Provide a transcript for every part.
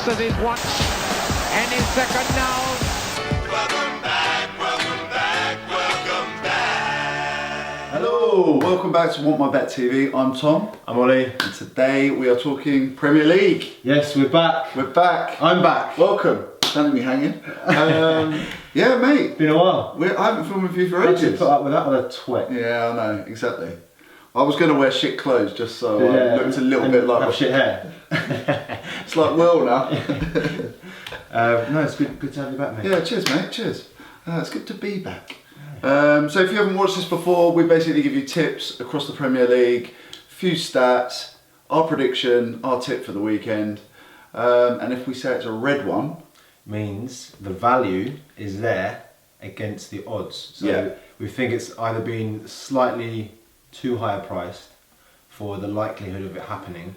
boxes is once and his second now. Welcome back, welcome back, welcome back. Hello, welcome back to WantMyBet TV. I'm Tom. I'm Olly. And today we are talking Premier League. Yes, we're back. We're back. I'm back. Welcome. Don't leave me hanging. Yeah, mate. Been a while. I haven't filmed with you for How'd you ages. put up with that on a twit? Yeah, I know, exactly. I was going to wear shit clothes just so Yeah, I looked a little and bit like... have shit hair. It's like Will now. No, it's good to have you back, mate. Yeah, cheers, mate. Cheers. It's good to be back. So if you haven't watched this before, we basically give you tips across the Premier League, a few stats, our prediction, our tip for the weekend, and if we say it's a red one, Means the value is there against the odds. So Yeah. we think it's either been slightly too high priced for the likelihood of it happening,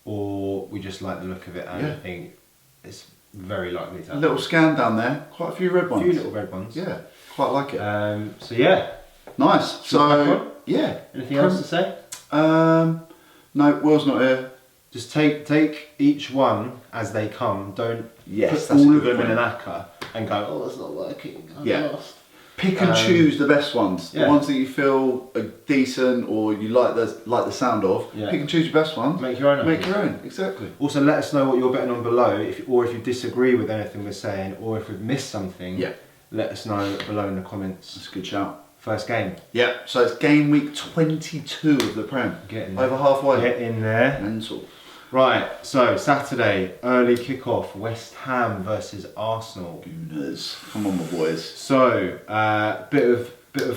or we just like the look of it and Yeah. think it's very likely to a happen. little scan down there, quite a few red A ones. few little red ones. Yeah, quite like it. So yeah. Nice. Should we crack So, on? yeah. Anything else to say? No, Will's not here. Just take each one as they come. Don't Yes, put that's a all of good them in an point. acca and go, oh, it's not working. I'm Yeah. lost. Pick and choose the best ones. yeah. The ones that you feel are decent or you like the sound of. Yeah. Pick and choose your best ones. Make your own. Make your own, exactly. Also, let us know what you're betting on below, or if you disagree with anything we're saying, or if we've missed something. Yeah. Let us know below in the comments. That's a good shout. First game. Yeah, so it's game week 22 of the Prem. Get in there. Over halfway. Get in there. Mental. Right. So Saturday, early kickoff. West Ham versus Arsenal. Gooners. Come on, my boys. So bit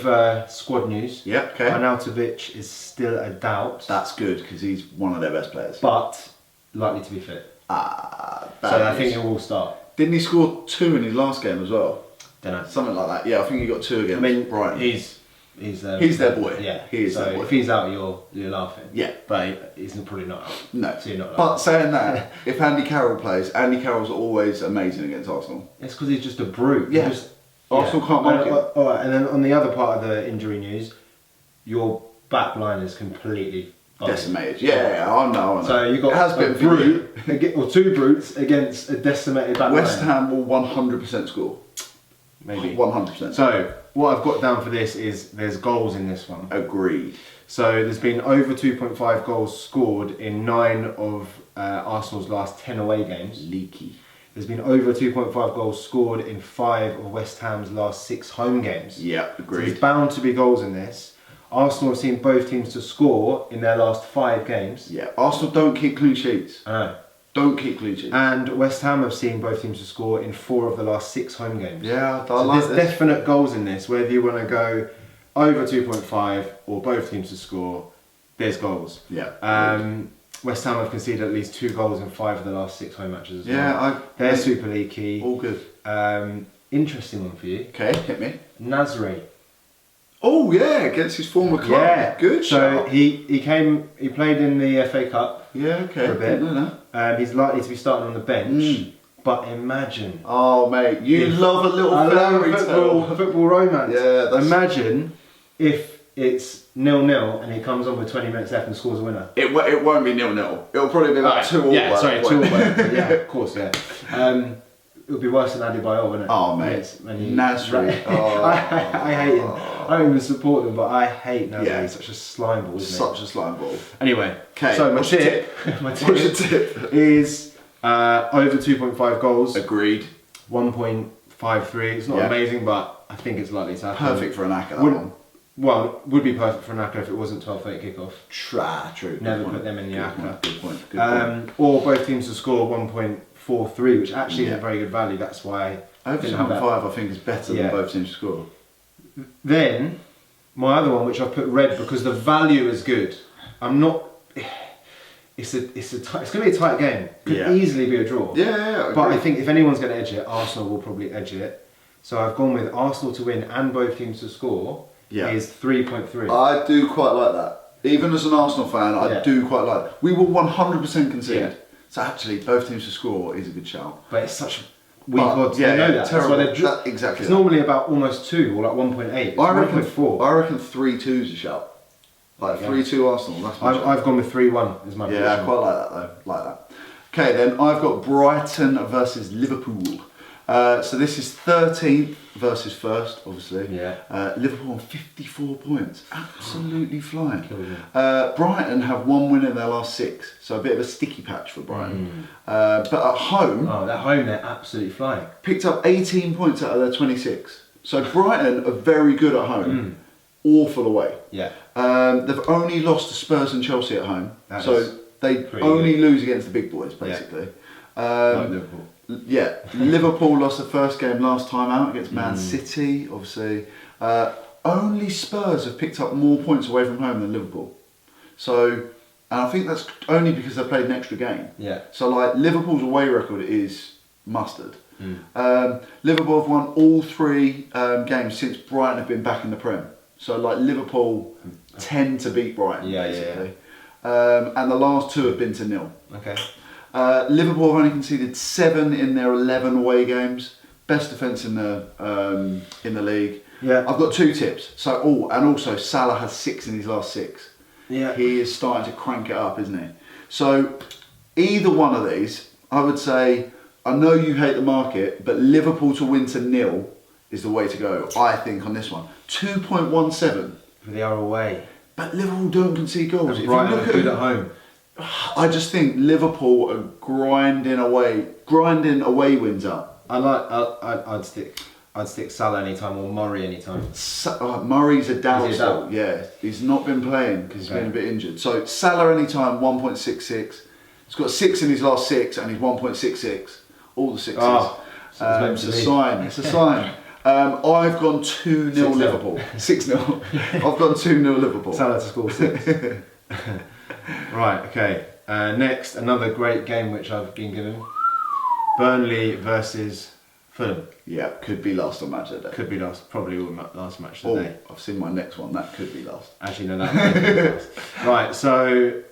of squad news. Yeah, okay. Arnautovic is still a doubt. That's good because he's one of their best players. But likely to be fit. Bad So I news. think he will start. Didn't he score 2 in his last game as well? Don't know. Something like that. Yeah, I think he got 2 I against mean, Brighton. he's He's their boy. Yeah, He is so their boy. if he's out, you're laughing. Yeah. but he's probably not out. No. So you're not But laughing. saying that, if Andy Carroll plays, Andy Carroll's always amazing against Arsenal. It's because he's just a brute. Yeah. He's Arsenal can't mark him. All right, and then on the other part of the injury news, your back line is completely Decimated. Yeah, I know. So you got it has a been brute or 2 brutes against a decimated back West line. Ham will 100% score. Maybe 100%. So what I've got down for this is there's goals in this one. Agreed. So there's been over 2.5 goals scored in 9 of Arsenal's last 10 away games. Leaky. There's been over 2.5 goals scored in 5 of West Ham's last 6 home games. Yeah, So agreed. there's bound to be goals in this. Arsenal have seen both teams to score in their last 5 games. Yeah, Arsenal don't keep clean sheets. I know. Don't keep clean sheets. And West Ham have seen both teams to score in 4 of the last 6 home games. Yeah, I So like there's this. definite goals in this. Whether you want to go over 2.5 or both teams to score, there's goals. Yeah. West Ham have conceded at least 2 goals in 5 of the last 6 home matches as Yeah, well. They're super leaky. all good. Interesting one for you. Okay, hit me. Nasri. Oh yeah, against his former club. Yeah, Good So shout. he played in the FA Cup. Yeah, okay. For a bit. Didn't know that. He's likely to be starting on the bench. But imagine. Oh mate, you If- love a little I love fairy football, tale. football romance. Yeah, that's- Imagine if it's 0-0 and he comes on with 20 minutes left and scores a winner. It won't be 0-0. It'll probably be about 2-2. Yeah, sorry, by that 2-2. point. Yeah, of course, yeah. It would be worse than Adebayor, wouldn't it? Oh mate, Nasri. Oh. I hate him. I don't even support them, but I hate Nasri. Yeah. He's such a slime ball, isn't Such a slime ball. he? Anyway, 'Kay, so my what's your tip, my What's your tip tip? is over 2.5 goals, Agreed. 1.53. It's not Yeah. amazing, but I think it's likely to happen. Perfect for an acca, that Would- one. Well, would be perfect for an acca if it wasn't 12:30 kickoff. True. Never Good put point. them in the Good acca. point, Good point. Good point. Or both teams to score 1.43, which actually Yeah. isn't very good value. That's why I Over didn't have that. 2.5 I think is better Yeah. than both teams to score. Then my other one, which I put red because the value is good. I'm not. It's going to be a tight game. Could Yeah. easily be a draw. Yeah, But I agreed. think if anyone's going to edge it, Arsenal will probably edge it. So I've gone with Arsenal to win and both teams to score. Yeah. Is 3.3. I do quite like that. Even as an Arsenal fan, I Yeah. do quite like that. We will 100% concede. Yeah. So actually, both teams to score is a good shout. But it's such weak But, odds. yeah, They know yeah, that. That's terrible. why they're That- exactly It's that. normally about almost 2 or like 1.8. It's I reckon 1.4. 3-2 is a shout. Like Yeah. 3-2 Arsenal. That's my shout. I've gone with 3-1 is my Yeah, I prediction. quite like that though. Like that. Okay, then I've got Brighton versus Liverpool. So this is 13th versus 1st, obviously. Yeah. Liverpool on 54 points. Absolutely flying. Brighton have 1 win in their last 6. So a bit of a sticky patch for Brighton. But at home, At home they're absolutely flying. picked up 18 points out of their 26. So Brighton are very good at home. Awful away. Yeah. They've only lost to Spurs and Chelsea at home. That So is they pretty only good. lose against the big boys, basically. Like Liverpool. Yeah, Liverpool lost the first game last time out against Man City, obviously. Only Spurs have picked up more points away from home than Liverpool. So, and I think that's only because they played an extra game. Yeah. So, like, Liverpool's away record is mustard. Liverpool have won all 3 games since Brighton have been back in the Prem. So, like, Liverpool tend to beat Brighton, basically. And the last 2 have been to 0. Okay. Liverpool have only conceded 7 in their 11 away games. Best defence in the league. Yeah. I've got 2 tips. So, and also Salah has 6 in his last 6. Yeah. He is starting to crank it up, isn't he? So, either one of these, I would say, I know you hate the market, but Liverpool to win to 0 is the way to go, I think, on this one. 2.17. They are away. But Liverpool don't concede goals. And If Brighton you are look good at at home. I just think Liverpool are grinding away wins up. I'd stick Salah anytime or Murray anytime. Murray's a doubt. Is he a doubt? Yeah, he's not been playing because he's Okay. been a bit injured. So Salah anytime 1.66. He's got 6 in his last 6 and he's 1.66. All the 6s. Oh, so it's meant it's to a be. sign. It's a sign. I've gone 2-0 6-0. Liverpool. 6-0. I've gone 2-0 Liverpool. Salah to score 6. Right, okay. Next, another great game which I've been given. Burnley versus Fulham. Yeah, could be last on match of the day. Could be last, probably last match of the day. I've seen my next one. That could be last. Actually, no, that would be last. Right, so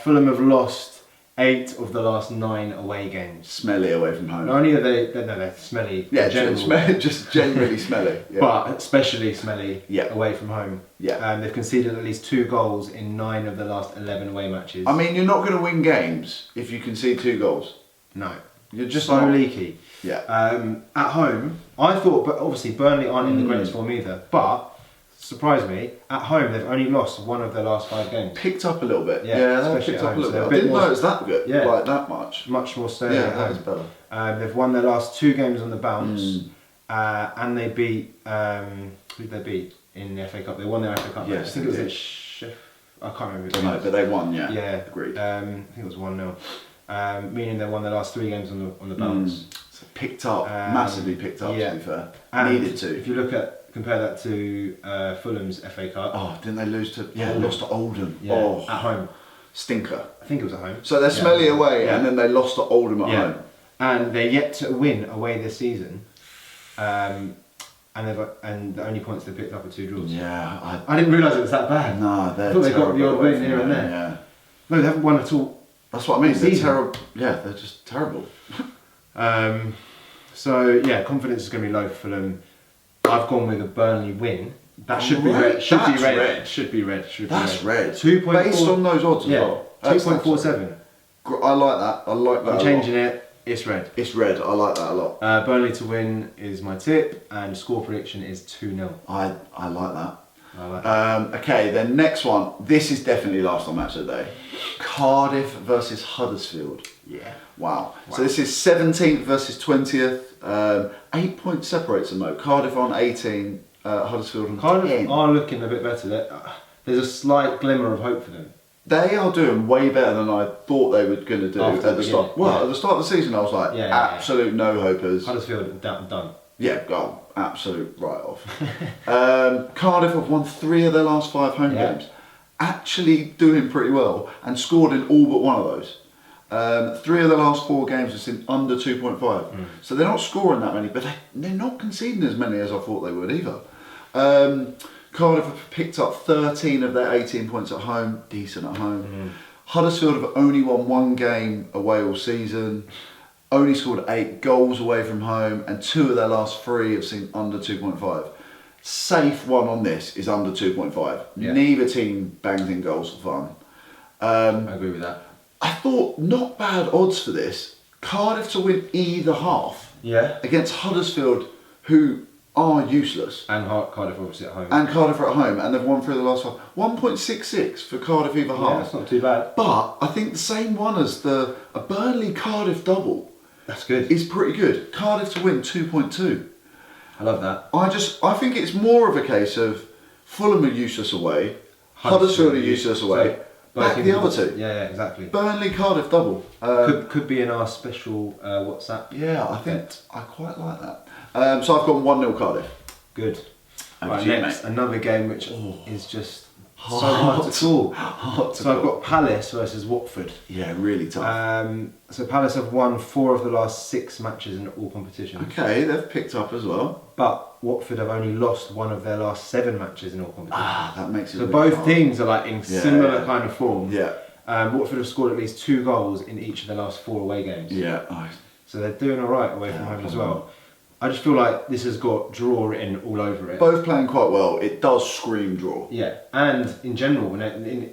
Fulham have lost 8 of the last 9 away games. Smelly away from home. Not only are they're smelly. Yeah, in general, just generally smelly. Yeah. but especially smelly Yeah. away from home. Yeah. They've conceded at least 2 goals in 9 of the last 11 away matches. I mean, you're not going to win games if you concede 2 goals. No. You're just So not. leaky. Yeah. At home, I thought, but obviously Burnley aren't in the greatest form either. But surprise me, at home they've only lost 1 of their last 5 games. Picked up a little bit. Yeah, Yeah, they especially picked at up a home, so little they're bit. a I bit didn't more- know it was that good. Yeah. Like that much. Much more sterling Yeah, at that home. is better. They've won their last 2 games on the bounce, and they beat who did they beat in the FA Cup? They won their FA Cup. Yes, I think they it was did. at Sheffield. I can't remember. Don't know, but they won. Yeah. Yeah, Agreed. I think it was 1-0. Meaning they won their last 3 games on the bounce. So picked up, massively picked up. yeah. To be fair, And needed to. If you compare that to Fulham's FA Cup. Oh, didn't they lose to? Yeah, lost to Oldham. Yeah, Oh, at home. stinker. I think it was at home. So they're smelly away, Yeah. and then they lost to Oldham at home. And they're yet to win away this season. And the only points they picked up are 2 draws. Yeah, I didn't realise it was that bad. no, they're I thought they got terrible the odd away win from here and home, there. Yeah. No, they haven't won at all. That's what I mean. This They're season. terrible. Yeah, they're just terrible. So yeah, confidence is going to be low for Fulham. I've gone with a Burnley win. That should be Right, red. Should that's be red. red. Should be red. Should That's be red. red. 2.4 Based on those odds as Yeah, well. That's 2.47. I like that. I like that. I'm changing it. It's red. It's red. I like that a lot. Burnley to win is my tip, and score prediction is 2-0. I like that. I like that. Okay, then next one. This is definitely last on match of the day. Cardiff versus Huddersfield. Yeah. Wow. So this is 17th versus 20th. 8 points separates them though. Cardiff on 18, Huddersfield on 10. Cardiff are looking a bit better. There's a slight glimmer of hope for them. They are doing way better than I thought they were going to do After at the the start. beginning, Well, yeah. at the start of the season, I was like, absolute no hopers. Huddersfield done. Yeah, go absolute write off. Cardiff have won 3 of their last 5 home Yeah. games, actually doing pretty well, and scored in all but one of those. 3 of the last 4 games have seen under 2.5, so they're not scoring that many, but they're not conceding as many as I thought they would either. Cardiff have picked up 13 of their 18 points at home, decent at home. Huddersfield have only won 1 game away all season, only scored 8 goals away from home, and 2 of their last 3 have seen under 2.5. Safe one on this is under 2.5. Yeah. Neither team bangs in goals for fun. I agree with that. I thought not bad odds for this. Cardiff to win either half Yeah. against Huddersfield, who are useless. And Cardiff obviously at home. And Cardiff are at home, and they've won through the last half. 1.66 for Cardiff either yeah, half. that's not too bad. But I think the same one as a Burnley Cardiff double That's good. is pretty good. Cardiff to win 2.2. I love that. I think it's more of a case of Fulham are useless away, Huddersfield are useless away, back the other two. Yeah, exactly. Burnley Cardiff double. Could be in our special WhatsApp. Yeah, I think I quite like that. So I've gone 1-0 Cardiff. Good. Over Right, to you, next, mate. another game which is just so hard to call. So I've got Palace versus Watford. Yeah, really tough. So Palace have won 4 of the last 6 matches in all competitions. Okay, they've picked up as well. But Watford have only lost 1 of their last 7 matches in all competitions. That makes it. So really both hard. teams are like in similar kind of form. Yeah, Watford have scored at least 2 goals in each of their last 4 away games. yeah. So they're doing alright away from home as well. I just feel like this has got draw written all over it. Both playing quite well. It does scream draw. Yeah, and in general,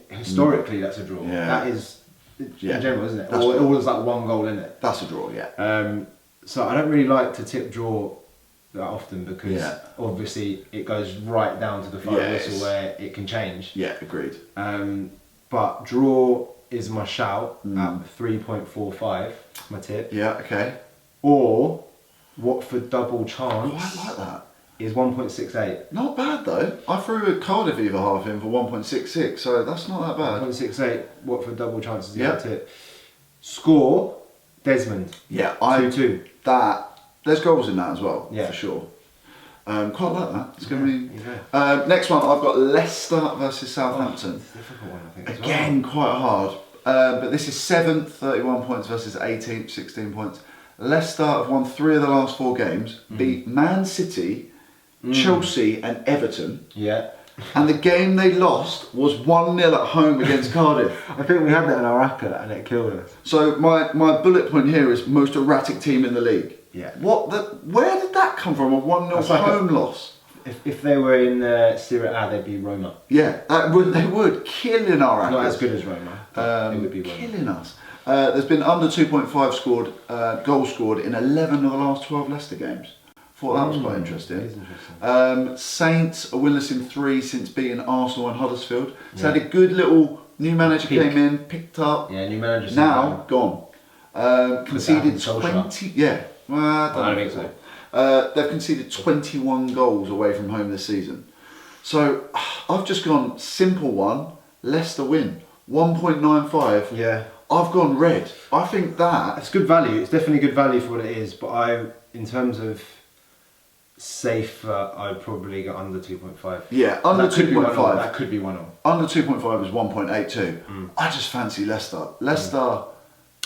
historically that's a draw. Yeah. That is, in general, isn't it? That's Or right. there's like 1 goal in it. That's a draw, yeah. So I don't really like to tip draw that often because Yeah. obviously it goes right down to the final Yes. whistle where it can change. Yeah, agreed. But draw is my shout at 3.45, my tip. Yeah, okay. Or Watford double chance Quite like that. is 1.68. Not bad though. I threw a Cardiff either half in for 1.66, so that's not that bad. 1.68 Watford double chance is the Yeah. other tip. Score Desmond. Yeah, 2-2. There's goals in that as well, Yeah. for sure. Quite like that. It's going to be. Yeah. Next one, I've got Leicester versus Southampton. It's a difficult one, I think. as well. Again, quite hard. But this is 7th, 31 points versus 18th, 16 points. Leicester have won 3 of the last 4 games, beat Man City, Chelsea and Everton. Yeah. And the game they lost was 1-0 at home against Cardiff. I think we had that in our ACCA and it killed us. So my bullet point here is most erratic team in the league. Yeah. Where did that come from? A 1-0 That's like home loss? If they were in Serie A, they'd be Roma. Yeah, they would. Killing our Not actors. as good as Roma. But it would be Roma. Killing us. There's been under 2.5 goals scored in 11 of the last 12 Leicester games. Thought that was quite interesting. It is interesting. Saints are winless in 3 since beating Arsenal and Huddersfield. So had a good little new manager came in, picked up. Yeah, new manager. Now gone. Conceded Solskjaer? 20. Yeah. Well, I I don't think so. They've conceded 21 goals away from home this season. So I've just gone simple one. Leicester win 1.95. Yeah. I've gone red. I think that. It's good value. It's definitely good value for what it is. But in terms of safer, I'd probably go under 2.5. Yeah, under That could be 2.5. That could be 1-0. Under 2.5 is 1.82. I just fancy Leicester. Leicester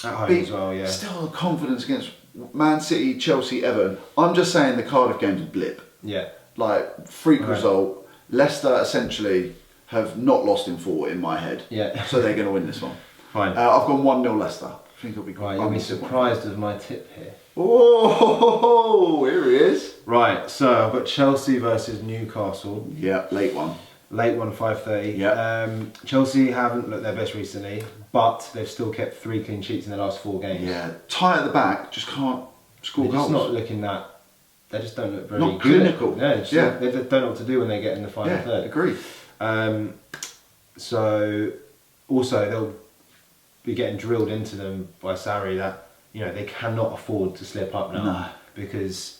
At home as well, yeah. still confidence against Man City, Chelsea, Everton. I'm just saying the Cardiff game's a blip. Yeah. Like, freak Right. result. Leicester essentially have not lost in 4 in my head. Yeah. So they're going to win this one. Fine. I've gone 1-0 Leicester. I think it'll be Right, quite. you'll be surprised with my tip here. Oh, here he is. Right, so I've got Chelsea versus Newcastle. Yeah, late one. Late one, 5:30. Yeah. Chelsea haven't looked their best recently, but they've still kept 3 clean sheets in their last 4 games. Yeah, tight at the back, just can't score They're goals. just not looking that. They just don't look very Not good. clinical. No, just Yeah. they don't know what to do when they get in the final Yeah, third. agreed. So also they'll be getting drilled into them by Sarri that they cannot afford to slip up now No. because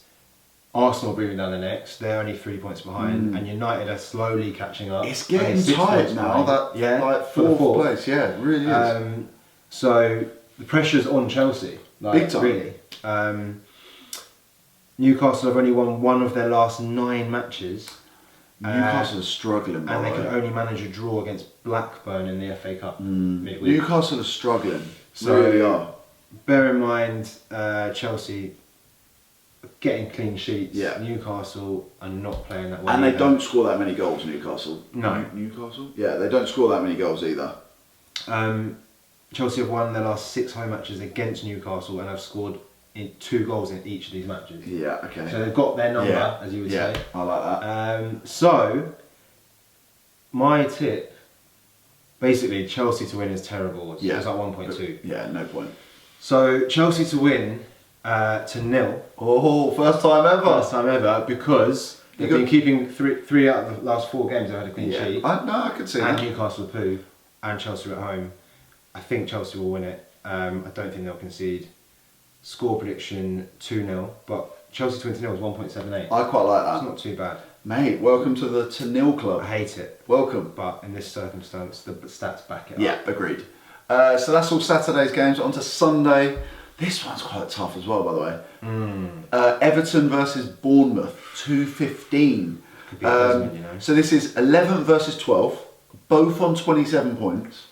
Arsenal are breathing down the necks. They're only 3 points behind, and United are slowly catching up. It's only getting 6 tight points now. behind. That like for the fourth place, yeah, it really is. So the pressure's on Chelsea, like, Big time. really. Newcastle have only won 1 of their last 9 matches. Newcastle are struggling, by And they the can way. only manage a draw against Blackburn in the FA Cup midweek. Newcastle are struggling. So- Really are. Bear in mind, Chelsea are getting clean sheets. Yeah. Newcastle are not playing that well. And they either. don't score that many goals, Newcastle. No. Newcastle? Yeah, they don't score that many goals either. Chelsea have won their last 6 home matches against Newcastle and have scored 2 goals in each of these matches. Yeah, okay. So they've got their number, yeah. as you would yeah, say. I like that. So, my tip basically Chelsea to win is terrible odds. Yeah. It's like 1.2. Yeah, no point. So Chelsea to win to 0. Oh, first time ever. First time ever, because they've been keeping three out of the last 4 games. They've had a clean sheet. I could see and that. Newcastle are poo, and Chelsea are at home. I think Chelsea will win it. I don't think they'll concede. Score prediction 2-0, but Chelsea to win to 0 is 1.78. I quite like that. It's not too bad. Mate, welcome to the to nil club. I hate it, Welcome. but in this circumstance, the stats back it Yeah, up. agreed. So that's all Saturday's games. On to Sunday. This one's quite tough as well, by the way. Everton versus Bournemouth, 2:15. Could be a Desmond, you know. So this is 11 versus 12, both on 27 points.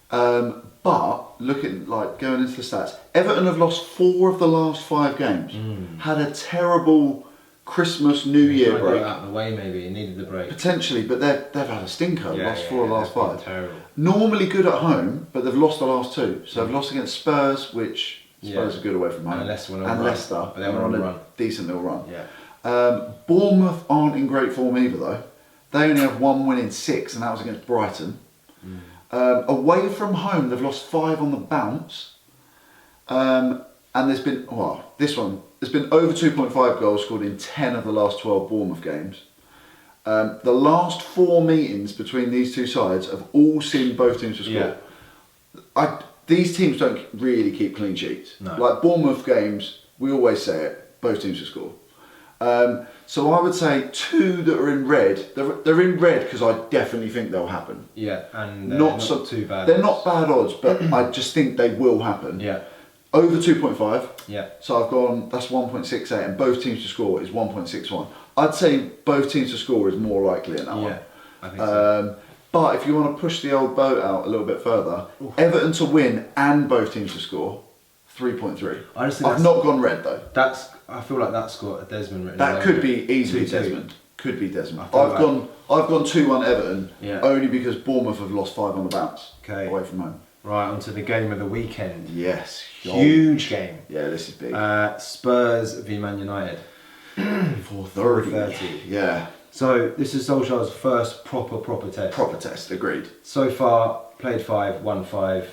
But looking like going into the stats, Everton have lost 4 of the last 5 games. Had a terrible Christmas, New Year Trying to break. get out of the way, maybe. It needed the break. Potentially, but they've had a stinker. Lost 4 of the last they've been 5. Terrible. Normally good at home, but they've lost the last 2. So they've lost against Spurs, which Spurs Yeah. are good away from home, And Leicester went on a and run. Leicester, But they were on a run. decent little run. Yeah. Bournemouth aren't in great form either, though. They only have 1 win in 6, and that was against Brighton. Away from home, they've lost 5 on the bounce. And there's been, there's been over 2.5 goals scored in 10 of the last 12 Bournemouth games. The last 4 meetings between these two sides have all seen both teams to score. Yeah. These teams don't really keep clean sheets. No. Like Bournemouth games, we always say it, both teams to score. So I would say 2 that are in red. They're in red because I definitely think they'll happen. Yeah, and they're not too bad. They're not bad odds, but I just think they will happen. Yeah. Over 2.5. Yeah. So I've gone, that's 1.68, and both teams to score is 1.61. I'd say both teams to score is more likely in that one. Yeah, I think so. But if you want to push the old boat out a little bit further, Everton to win and both teams to score, 3.3. I just think I've not gone red though. I feel like that's got a Desmond written. That all could over be it. easily 2-2. Desmond. Could be Desmond. I feel I've gone 2-1 Everton, Yeah. only because Bournemouth have lost 5 on the bounce Okay. away from home. Right, onto the game of the weekend. Yes. Huge game. Yeah, this is big. Spurs v Man United. 4:30. Yeah. So this is Solskjaer's first proper test. Proper test, agreed. So far, played 5, won 5.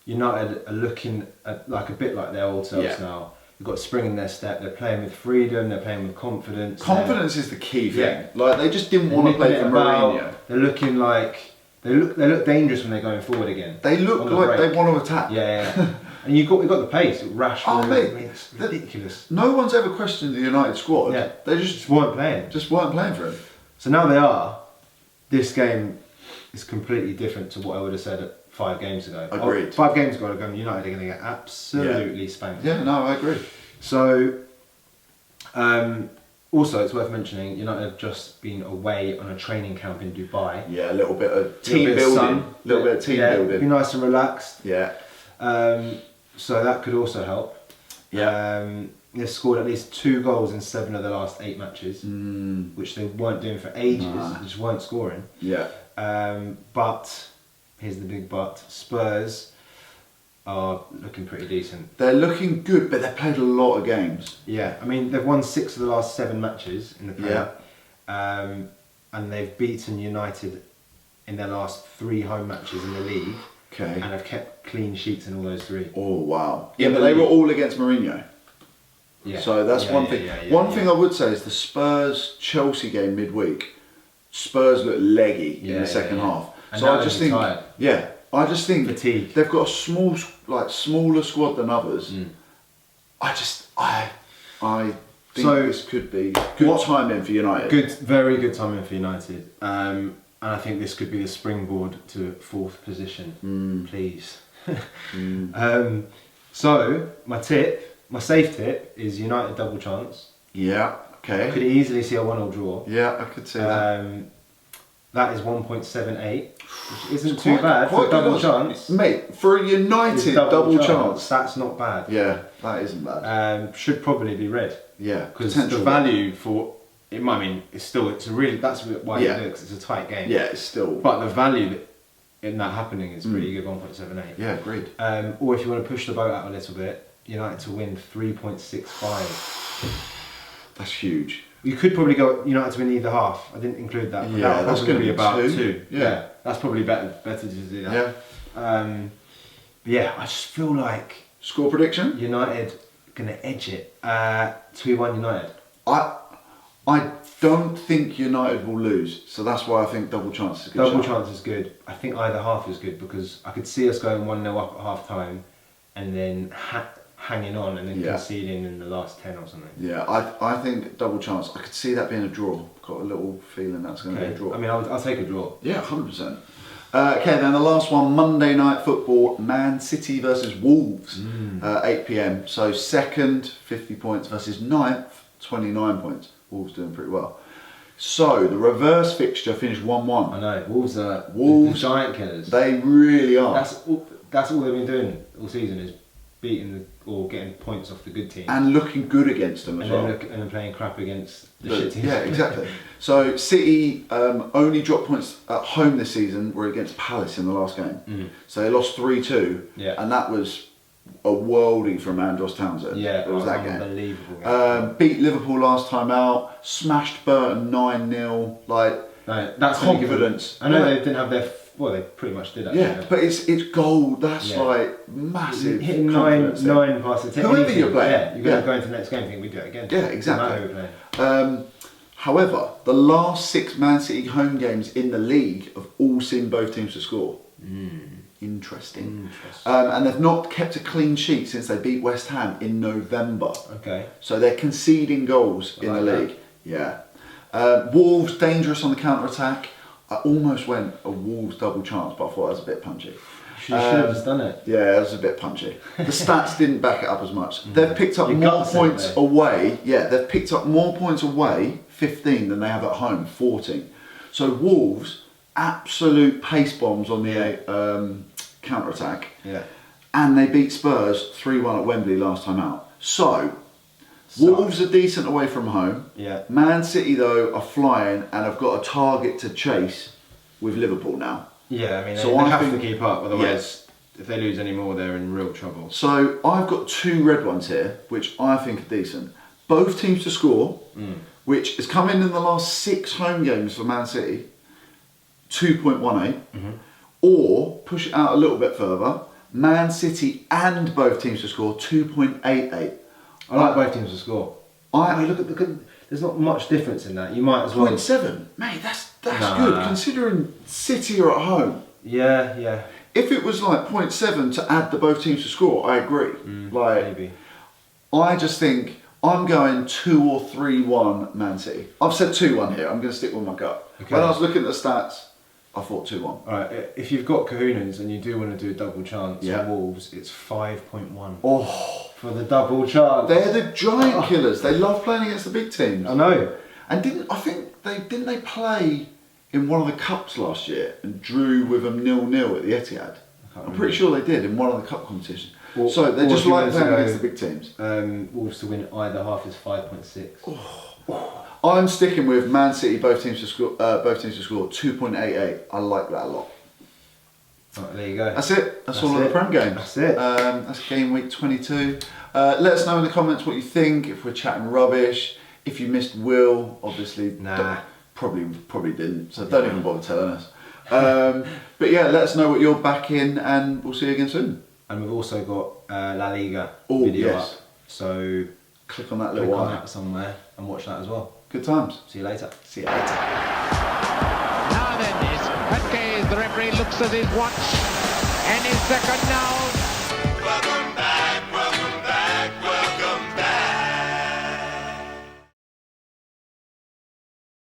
United are looking like a bit like their old selves now. They've got spring in their step. They're playing with freedom. They're playing with confidence. Confidence is the key thing. Yeah. Like they just didn't want to play for Mourinho. They're looking like they look dangerous when they're going forward again. They look On the like break. they want to attack. Yeah. And we've got the pace. Rashford. Oh, mate, I mean, it's ridiculous. No one's ever questioned the United squad. Yeah. They Just weren't playing. just weren't playing for him. So now they are. This game is completely different to what I would have said 5 games ago. Agreed. 5 games ago, United are going to get absolutely spanked. Yeah, no, I agree. So, also it's worth mentioning, United have just been away on a training camp in Dubai. Yeah, a little bit of Team team building. sun. A little bit of team Be building. nice and relaxed. Yeah. So that could also help. Yeah. They've scored at least 2 goals in 7 of the last 8 matches, which they weren't doing for ages. Nah. They just weren't scoring. Yeah. But here's the big but: Spurs are looking pretty decent. They're looking good, but they've played a lot of games. Yeah, I mean they've won 6 of the last 7 matches in the Prem. And they've beaten United in their last 3 home matches in the league. Okay. And have kept clean sheets in all those 3. Oh wow. In Yeah, but the they were league. all against Mourinho. Yeah. So that's Yeah, one yeah, thing. yeah, One yeah. thing I would say is the Spurs Chelsea game midweek. Spurs look leggy in Yeah, the second yeah, yeah. half. And So now I they'll just be think, tired. I just think Fatigue. they've got a smaller squad than others. I think So, this could be good timing for United. Very good timing for United. And I think this could be the springboard to 4th position. Please. So my safe tip is United double chance. Yeah. I could Okay. easily see a 1-1 draw. Yeah, I could see that. That is 1.78, which isn't It's too quite- bad for quite a double good odds. chance. Mate, for a It's United double chance. That's not bad. Yeah, that isn't bad. Should probably be red. Yeah, Because the value for it, I mean, it's really that's why you do it, 'cause it's a tight game. Yeah, it's still. But the value in that happening is pretty good, 1.78. Yeah, agreed. Or if you want to push the boat out a little bit, United to win 3.65. That's huge. You could probably go United to win either half. I didn't include that. But Yeah, that would that's probably gonna be be about 2. 2. Yeah. That's probably better to do that. Yeah. Yeah, I just feel like Score prediction? United gonna edge it. 2-1 United. I don't think United will lose, so that's why I think double chance is a good. Double shout. chance is good. I think either half is good because I could see us going 1-0 up at half time and then hanging on and then conceding in the last 10 or something. Yeah, I think double chance. I could see that being a draw. Got a little feeling that's going to be a draw. I mean, I'll take a draw. Yeah, 100%. Okay, then the last one, Monday Night Football, Man City versus Wolves, 8 p.m. So second, 50 points versus ninth, 29 points. Wolves doing pretty well. So the reverse fixture finished 1-1. I know, Wolves are Wolves, the giant killers. They really are. That's all they've been doing all season is beating or getting points off the good teams. And looking good against them as well. And then playing crap against the shit teams. Yeah, exactly. So City only dropped points at home this season were against Palace in the last game. So they lost 3-2. Yeah. And that was a worldie from Andros Townsend. Yeah, it was that game. Unbelievable game. Beat Liverpool last time out, smashed Burton 9-0. Like, no, that's confidence. I know they didn't have their. Well, they pretty much did actually. Yeah, but it's gold. That's like massive. Hitting nine passes. Whoever you're playing, yeah, you're going to go into the next game thinking we do it again. Yeah, exactly. No matter who we're playing. However, the last 6 Man City home games in the league have all seen both teams to score. Interesting. And they've not kept a clean sheet since they beat West Ham in November. Okay. So they're conceding goals in the league. Yeah. Wolves dangerous on the counter attack. I almost went a Wolves double chance, but I thought that was a bit punchy. You should have just done it. Yeah, it was a bit punchy. The stats didn't back it up as much. They've picked up more points away. Yeah, they've picked up more points away, 15, than they have at home, 14. So Wolves, absolute pace bombs on the counter attack. Yeah. And they beat Spurs 3-1 at Wembley last time out. So Wolves are decent away from home. Yeah. Man City though are flying and have got a target to chase with Liverpool now. Yeah, I mean, So they I have think- to keep up, otherwise, if they lose any more, they're in real trouble. So I've got 2 red ones here, which I think are decent. Both teams to score, which has come in the last 6 home games for Man City, 2.18. Or push it out a little bit further, Man City and both teams to score, 2.88. I like both teams to score. I mean, look at there's not much difference in that. You might as well. 0.7, mate, that's good considering City are at home. Yeah. If it was like 0.7 to add the both teams to score, I agree. Maybe. I just think I'm going 2 or 3-1 Man City. I've said 2-1 here. I'm going to stick with my gut. Okay. When I was looking at the stats, I thought 2-1. Alright, if you've got kahunas and you do want to do a double chance Yeah. for Wolves, it's 5.1 Oh, for the double chance. they're the giant killers. They love playing against the big teams. I know. And didn't they play in one of the cups last year and drew with them 0-0 at the Etihad? I'm pretty sure they did in one of the cup competitions. So they just like playing against the big teams. Wolves to win either half is 5.6. I'm sticking with Man City, both teams to score 2.88. I like that a lot. Right, there you go. That's it. That's all of the Prem games. That's it. That's game week 22. Let us know in the comments what you think. If we're chatting rubbish, if you missed Will, obviously probably didn't. So don't even bother telling us. But yeah, let us know what you're backing, and we'll see you again soon. And we've also got La Liga Oh, video yes. up. So Click on that click little on one. that somewhere and watch that as well. Good times. See you later. See you later. Now then, that case, the referee looks at his watch and his second now.